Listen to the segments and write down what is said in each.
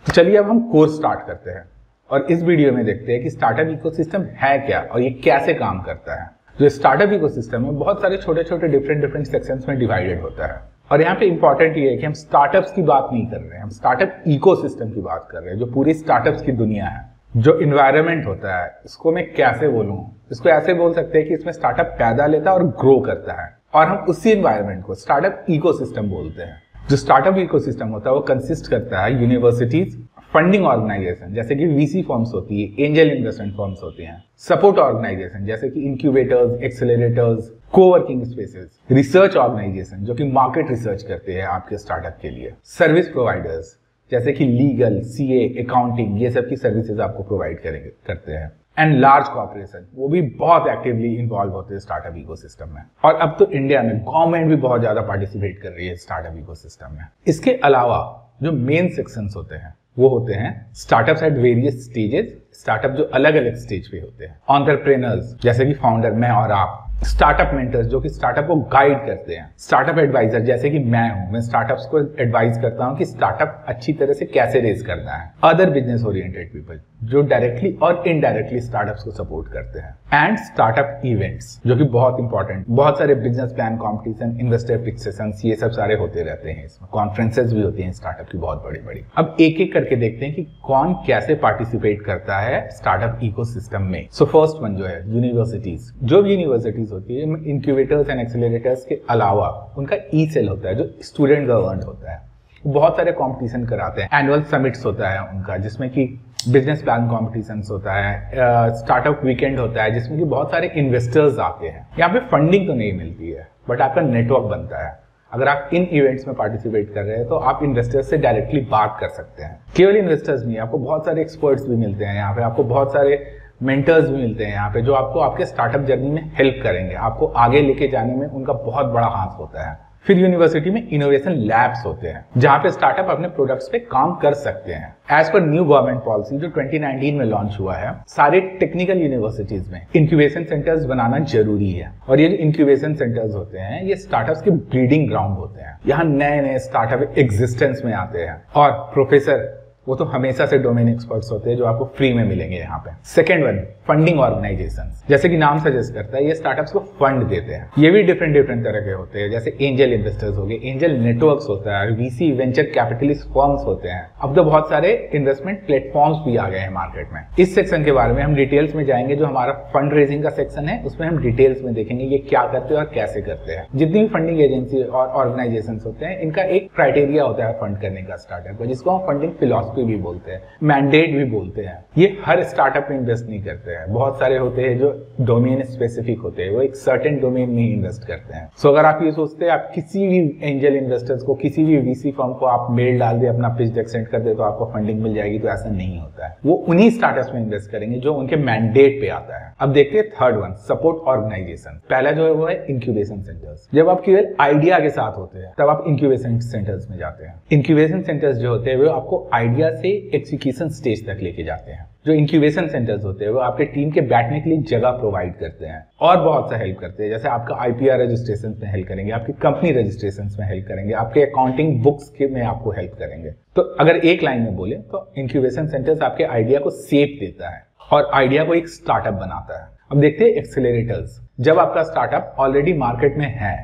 चलिए अब हम कोर्स स्टार्ट करते हैं और इस वीडियो में देखते हैं कि स्टार्टअप इकोसिस्टम है क्या और ये कैसे काम करता है। जो स्टार्टअप इकोसिस्टम है बहुत सारे छोटे छोटे डिफरेंट सेक्शंस में डिवाइडेड होता है और यहाँ पे इंपॉर्टेंट ये है कि हम स्टार्टअप्स की बात नहीं कर रहे हैं, हम स्टार्टअप इकोसिस्टम की बात कर रहे हैं जो पूरी स्टार्टअप्स की दुनिया है। जो इन्वायरमेंट होता है इसको मैं कैसे बोलूँ, इसको ऐसे बोल सकते हैं कि इसमें स्टार्टअप पैदा लेता है और ग्रो करता है और हम उसी इन्वायरमेंट को स्टार्टअप इकोसिस्टम बोलते हैं। जो स्टार्टअप इकोसिस्टम होता है वो कंसिस्ट करता है यूनिवर्सिटीज, फंडिंग ऑर्गेनाइजेशन जैसे कि वीसी फर्म्स होती है, एंजल इन्वेस्टमेंट फर्म्स होती हैं, सपोर्ट ऑर्गेनाइजेशन जैसे कि incubators, accelerators, coworking spaces, research organisation जो कि मार्केट रिसर्च करते हैं आपके स्टार्टअप के लिए, सर्विस प्रोवाइडर्स जैसे कि लीगल, सीए, अकाउंटिंग, ये सब की सर्विसेज आपको प्रोवाइड करते हैं, एंड लार्ज कॉर्पोरेशन वो भी बहुत एक्टिवली इन्वॉल्व होते हैं स्टार्टअप इकोसिस्टम में। और अब तो इंडिया में गवर्नमेंट भी बहुत ज्यादा पार्टिसिपेट कर रही है स्टार्टअप इकोसिस्टम में। इसके अलावा जो मेन सेक्शंस होते हैं वो होते हैं startups at various stages, startup जो अलग अलग स्टेज पे होते हैं, एंटरप्रेन्योर्स जैसे कि फाउंडर मैं और आप, स्टार्टअप मेंटर्स जो कि स्टार्टअप को गाइड करते हैं, स्टार्टअप एडवाइजर जैसे कि मैं हूं, मैं स्टार्टअप्स को एडवाइज करता हूं कि स्टार्टअप अच्छी तरह से कैसे रेज करना है, अदर बिजनेस ओरिएंटेड पीपल जो डायरेक्टली और इनडायरेक्टली स्टार्टअप्स को सपोर्ट करते हैं, एंड स्टार्टअप इवेंट्स जो कि बहुत इंपॉर्टेंट, बहुत सारे business plan competition, investor pitch sessions, ये सब सारे होते रहते हैं, इसमें कॉन्फ्रेंसेस भी होती हैं स्टार्टअप की बहुत बड़ी बड़ी। अब एक एक करके देखते हैं कि कौन कैसे पार्टिसिपेट करता है स्टार्टअप इकोसिस्टम में। सो फर्स्ट वन जो है यूनिवर्सिटीज, जो भी यूनिवर्सिटीज होती है इंक्यूबेटर्स एंड एक्सेलरेटर्स के अलावा उनका ई सेल होता है जो स्टूडेंट गवर्नड होता है, बहुत सारे कंपटीशन कराते हैं, एनुअल समिट्स होता है उनका जिसमें कि बिजनेस प्लान कॉम्पिटिशन्स होता है, स्टार्टअप वीकेंड होता है जिसमें कि बहुत सारे इन्वेस्टर्स आते हैं। यहाँ पे फंडिंग तो नहीं मिलती है बट आपका नेटवर्क बनता है। अगर आप इन इवेंट्स में पार्टिसिपेट कर रहे हैं तो आप इन्वेस्टर्स से डायरेक्टली बात कर सकते हैं। केवल इन्वेस्टर्स नहीं, आपको बहुत सारे एक्सपर्ट्स भी मिलते हैं यहाँ पे, आपको बहुत सारे मेंटर्स भी मिलते हैं यहाँ पे जो आपको आपके स्टार्टअप जर्नी में हेल्प करेंगे, आपको आगे लेके जाने में उनका बहुत बड़ा हाथ होता है। फिर यूनिवर्सिटी में इनोवेशन लैब्स होते हैं जहाँ पे स्टार्टअप अपने प्रोडक्ट्स पे काम कर सकते हैं। As per new government policy जो 2019 में लॉन्च हुआ है, सारे टेक्निकल यूनिवर्सिटीज में इंक्यूबेशन सेंटर्स बनाना जरूरी है और ये जो इंक्यूबेशन सेंटर्स होते हैं ये स्टार्टअप्स के ब्रीडिंग ग्राउंड होते हैं। यहाँ नए नए स्टार्टअप एग्जिस्टेंस में आते हैं और प्रोफेसर वो तो हमेशा से डोमेन एक्सपर्ट्स होते हैं जो आपको फ्री में मिलेंगे यहाँ पे। सेकंड वन, फंडिंग ऑर्गेनाइजेशंस जैसे कि नाम सजेस्ट करता है ये स्टार्टअप्स को फंड देते हैं। ये भी डिफरेंट तरह के होते हैं जैसे एंजल इन्वेस्टर्स हो गए, एंजल नेटवर्क्स होता है, वीसी वेंचर कैपिटलिस्ट फर्म्स होते हैं। अब तो बहुत सारे इन्वेस्टमेंट प्लेटफॉर्म्स भी आ गए हैं मार्केट में। इस सेक्शन के बारे में हम डिटेल्स में जाएंगे। जो हमारा फंड रेजिंग का सेक्शन है उसमें हम डिटेल्स में देखेंगे ये क्या करते हैं और कैसे करते हैं। जितनी भी फंडिंग एजेंसी और ऑर्गेनाइजेशन होते हैं इनका एक क्राइटेरिया होता है फंड करने का स्टार्टअप को, जिसको हम फंडिंग फिलॉसफी भी बोलते हैं, मैंडेट भी बोलते हैं। ये हर स्टार्टअप में इन्वेस्ट नहीं करते हैं, बहुत सारे होते हैं जो डोमेन स्पेसिफिक होते हैं, वो एक सर्टेन डोमेन में ही इन्वेस्ट करते हैं। सो अगर आप ये सोचते हैं आप किसी भी एंजल इन्वेस्टर्स को, किसी भी वीसी फर्म को आप मेल डाल दे, अपना पिच डेक सेंड कर दे तो आपको फंडिंग मिल जाएगी, तो ऐसा नहीं होता है। वो उन्हीं स्टार्टअप्स में इन्वेस्ट करेंगे जो उनके मैंडेट पे आता है। अब देखते हैं थर्ड वन, सपोर्ट ऑर्गेनाइजेशन। पहला जो है वो है इंक्यूबेशन सेंटर्स। जब आप केवल आइडिया के साथ होते हैं तब आप इंक्यूबेशन सेंटर्स में जाते हैं। इंक्यूबेशन सेंटर्स जो होते हैं वो आपको आइडिया से एक्सिक्यूशन स्टेज तक लेके जाते हैं। जो इंक्यूबेशन सेंटर्स होते हैं वो आपके टीम के बैठने के लिए जगह प्रोवाइड करते हैं और बहुत सा हेल्प करते हैं, जैसे आपका आईपीआर रजिस्ट्रेशन में हेल्प करेंगे, आपकी कंपनी रजिस्ट्रेशन में हेल्प करेंगे, आपके अकाउंटिंग बुक्स के में आपको हेल्प करेंगे। तो अगर एक लाइन में बोले तो इंक्यूबेशन सेंटर्स आपके आइडिया को शेप देता है और आइडिया को एक स्टार्टअप बनाता है। अब देखते हैं एक्सेलरेटर्स। जब आपका स्टार्टअप ऑलरेडी मार्केट में है,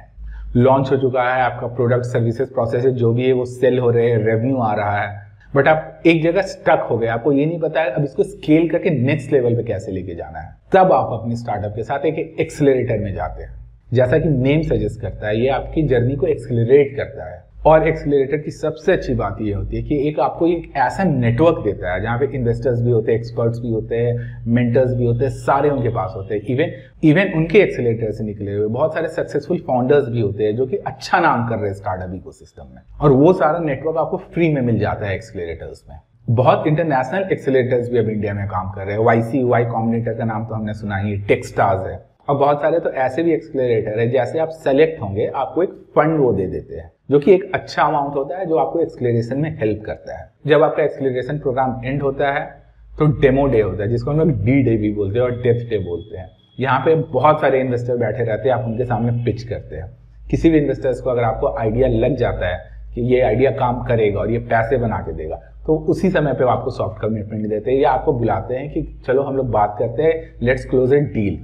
लॉन्च हो चुका है, आपका प्रोडक्ट, सर्विसेज, प्रोसेसेस जो भी है वो सेल हो रहे हैं, रेवेन्यू आ रहा है, बट आप एक जगह स्टक हो गए, आपको ये नहीं पता है अब इसको स्केल करके नेक्स्ट लेवल पे कैसे लेके जाना है, तब आप अपने स्टार्टअप के साथ एक एक्सेलरेटर में जाते हैं। जैसा कि नेम सजेस्ट करता है ये आपकी जर्नी को एक्सेलरेट करता है। और एक्सेलरेटर की सबसे अच्छी बात ये होती है कि एक आपको एक ऐसा नेटवर्क देता है जहाँ पे इन्वेस्टर्स भी होते हैं, एक्सपर्ट्स भी होते हैं, मेंटर्स भी होते हैं, सारे उनके पास होते हैं। इवन उनके एक्सेलरेटर से निकले हुए बहुत सारे सक्सेसफुल फाउंडर्स भी होते हैं जो कि अच्छा नाम कर रहे हैं स्टार्टअप इकोसिस्टम में, और वो सारा नेटवर्क आपको फ्री में मिल जाता है एक्सेलरेटर्स में। बहुत इंटरनेशनल एक्सेलरेटर्स भी अब इंडिया में काम कर रहे हैं। वाई कॉम्बिनेटर का नाम तो हमने सुना ही, टेक्स्टार्स है, और बहुत सारे तो ऐसे भी एक्सेलरेटर है जैसे आप सेलेक्ट होंगे आपको एक फंड वो दे देते हैं जो कि एक अच्छा अमाउंट होता है जो आपको एक्सेलरेशन में हेल्प करता है। जब आपका एक्सेलरेशन प्रोग्राम एंड होता है तो डेमो डे होता है जिसको हम लोग डी डे भी बोलते हैं और डेथ डे बोलते हैं। यहाँ पे बहुत सारे इन्वेस्टर बैठे रहते हैं, आप उनके सामने पिच करते हैं। किसी भी इन्वेस्टर्स को अगर आपको आइडिया लग जाता है कि ये आइडिया काम करेगा और ये पैसे बना के देगा, तो उसी समय पे वो आपको सॉफ्ट कमिटमेंट देते हैं या आपको बुलाते हैं कि चलो हम लोग बात करते हैं, लेट्स क्लोज ए डील,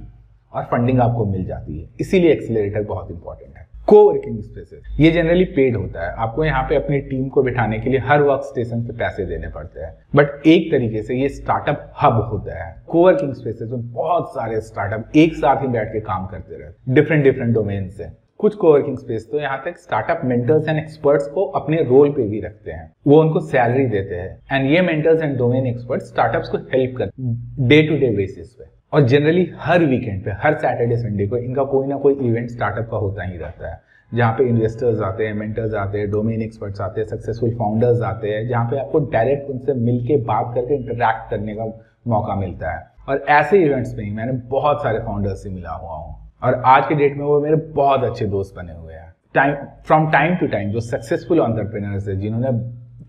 और फंडिंग आपको मिल जाती है। इसीलिए एक्सीलरेटर बहुत इंपॉर्टेंट है। कोवर्किंग स्पेसेस, ये जनरली पेड होता है, आपको यहाँ पे अपनी टीम को बिठाने के लिए हर वर्क स्टेशन पे पैसे देने पड़ते हैं, बट एक तरीके से ये स्टार्टअप हब होता है। कोवर्किंग स्पेसेस में बहुत सारे स्टार्टअप एक साथ ही बैठ के काम करते रहते, डिफरेंट डोमेन से। कुछ कोवर्किंग स्पेस तो यहाँ तक स्टार्टअप मेंटर्स एंड एक्सपर्ट्स को अपने रोल पे भी रखते हैं, वो उनको सैलरी देते हैं, एंड ये mentors and domain experts startups को हेल्प करते हैं डे टू डे बेसिस पे। और जनरली हर वीकेंड पे, हर सैटरडे संडे को इनका कोई ना कोई इवेंट स्टार्टअप का होता ही रहता है, जहाँ पे इन्वेस्टर्स आते हैं, मेंटर्स आते हैं, डोमेन एक्सपर्ट्स आते हैं, सक्सेसफुल फाउंडर्स आते हैं, जहाँ पे आपको डायरेक्ट उनसे मिलके बात करके इंटरैक्ट करने का मौका मिलता है। और ऐसे इवेंट्स में ही मैंने बहुत सारे फाउंडर्स से मिला हुआ हूँ, और आज के डेट में वो मेरे बहुत अच्छे दोस्त बने हुए हैं। फ्रॉम टाइम टू टाइम जो सक्सेसफुल एंटरप्रेन्योर्स है, जिन्होंने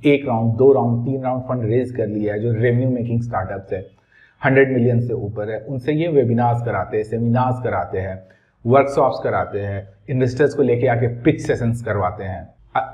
1 round 2 round 3 round fund raise कर लिया है, जो रेवेन्यू मेकिंग स्टार्टअप्स है, 100 मिलियन से ऊपर है, उनसे ये वेबिनार्स कराते हैं, सेमिनार्स कराते हैं, वर्कशॉप्स कराते हैं, इन्वेस्टर्स को लेके आके पिच सेशंस करवाते हैं।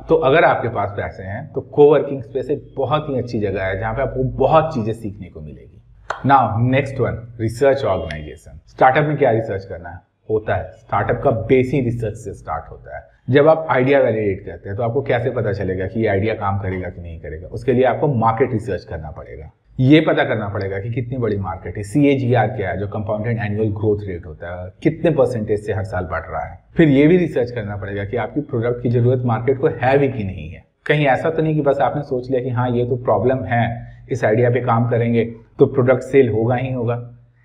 तो अगर आपके पास पैसे हैं तो कोवर्किंग स्पेस एक बहुत ही अच्छी जगह है, जहाँ पे आपको बहुत चीजें सीखने को मिलेगी। Now next one, research organisation. Startup में क्या रिसर्च करना है होता है? स्टार्टअप का बेसिक रिसर्च से स्टार्ट होता है। जब आप आइडिया वैलिडेट करते हैं तो आपको कैसे पता चलेगा कि ये आइडिया काम करेगा कि नहीं करेगा? उसके लिए आपको मार्केट रिसर्च करना पड़ेगा, ये पता करना पड़ेगा कि कितनी बड़ी मार्केट है, CAGR क्या है, जो कंपाउंडेड एनुअल ग्रोथ रेट होता है, कितने परसेंटेज से हर साल बढ़ रहा है। फिर ये भी रिसर्च करना पड़ेगा कि आपकी प्रोडक्ट की जरूरत मार्केट को है भी कि नहीं है। कहीं ऐसा तो नहीं कि बस आपने सोच लिया कि हाँ ये तो प्रॉब्लम है, इस आइडिया पे काम करेंगे तो प्रोडक्ट सेल होगा ही होगा।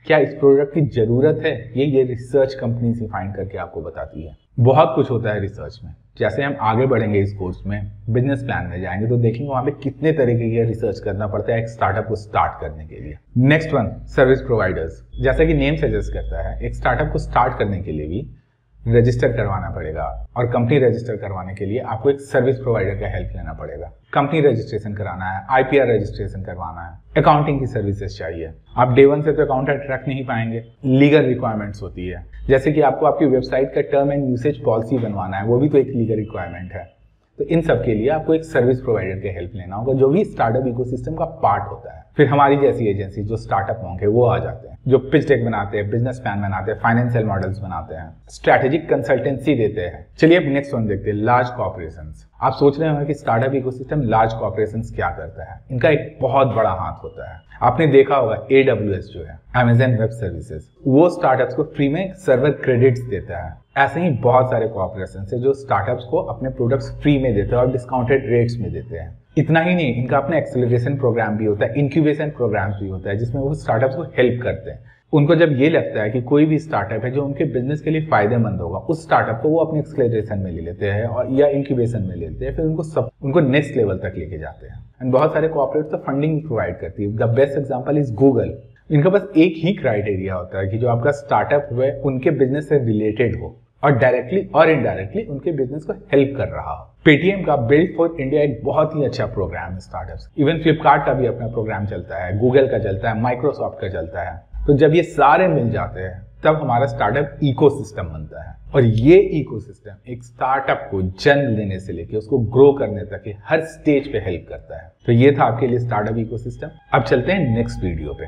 क्या इस प्रोडक्ट की जरूरत है? ये रिसर्च कंपनी से फाइंड करके आपको बताती है। बहुत कुछ होता है रिसर्च में। जैसे हम आगे बढ़ेंगे इस कोर्स में, बिजनेस प्लान में जाएंगे तो देखेंगे वहां पे कितने तरीके की रिसर्च करना पड़ता है एक स्टार्टअप को स्टार्ट करने के लिए। Next one, service providers. जैसा कि नेम सजेस्ट करता है, एक स्टार्टअप को स्टार्ट करने के लिए भी रजिस्टर करवाना पड़ेगा, और कंपनी रजिस्टर करवाने के लिए आपको एक सर्विस प्रोवाइडर का हेल्प लेना पड़ेगा। कंपनी रजिस्ट्रेशन कराना है, IPR रजिस्ट्रेशन करवाना है, अकाउंटिंग की सर्विसेज चाहिए। आप डे 1 से तो अकाउंटेंट रख नहीं पाएंगे, लीगल रिक्वायरमेंट्स होती है, जैसे कि आपको आपकी वेबसाइट का टर्म एंड यूसेज पॉलिसी बनवाना है, वो भी तो एक लीगल रिक्वायरमेंट है। तो इन सब के लिए आपको एक सर्विस प्रोवाइडर के हेल्प लेना होगा, जो भी स्टार्टअप इकोसिस्टम का पार्ट होता है। फिर हमारी जैसी एजेंसी जो स्टार्टअप होंगे वो आ जाते हैं, जो पिच डेक बनाते हैं, बिजनेस प्लान बनाते हैं, फाइनेंशियल मॉडल्स बनाते हैं, स्ट्रैटेजिक कंसल्टेंसी देते हैं। चलिए अब नेक्स्ट वन देखते हैं, लार्ज कॉर्पोरेशंस। आप सोच रहे होंगे कि स्टार्टअप इकोसिस्टम लार्ज कॉर्पोरेशंस क्या करता है। इनका एक बहुत बड़ा हाथ होता है। आपने देखा होगा AWS जो है, Amazon वेब सर्विसेज, वो स्टार्टअप्स को फ्री में सर्वर क्रेडिट्स देता है। ऐसे ही बहुत सारे कॉर्पोरेशन है जो स्टार्टअप्स को अपने प्रोडक्ट्स फ्री में देते हैं और डिस्काउंटेड रेट्स में देते हैं। इतना ही नहीं, इनका अपना एक्सेलरेशन प्रोग्राम भी होता है, इंक्यूबेशन प्रोग्राम भी होता है, जिसमें वो स्टार्टअप्स को हेल्प करते हैं। उनको जब ये लगता है कि कोई भी स्टार्टअप है जो उनके बिजनेस के लिए फायदेमंद होगा, उस स्टार्टअप को वो अपने एक्सेलरेशन में ले लेते हैं और या इंक्यूबेशन में ले लेते हैं, फिर उनको नेक्स्ट लेवल तक लेके जाते हैं। एंड बहुत सारे कॉर्पोरेट तो फंडिंग प्रोवाइड करती है। The best example is Google. इनका बस एक ही क्राइटेरिया होता है कि जो आपका स्टार्टअप है उनके बिजनेस से रिलेटेड हो और डायरेक्टली और इनडायरेक्टली उनके बिजनेस को हेल्प कर रहा हो। पेटीएम का बिल्ड फॉर इंडिया एक बहुत ही अच्छा प्रोग्राम है स्टार्टअप्स। इवन फ्लिपकार्ट का भी अपना प्रोग्राम चलता है, गूगल का चलता है, माइक्रोसॉफ्ट का चलता है। तो जब ये सारे मिल जाते हैं तब हमारा स्टार्टअप इकोसिस्टम बनता है। और ये इकोसिस्टम एक स्टार्टअप को जन्म लेने से लेकर उसको ग्रो करने तक के हर स्टेज पे हेल्प करता है। तो ये था आपके लिए स्टार्टअप इकोसिस्टम। अब चलते हैं नेक्स्ट वीडियो पे।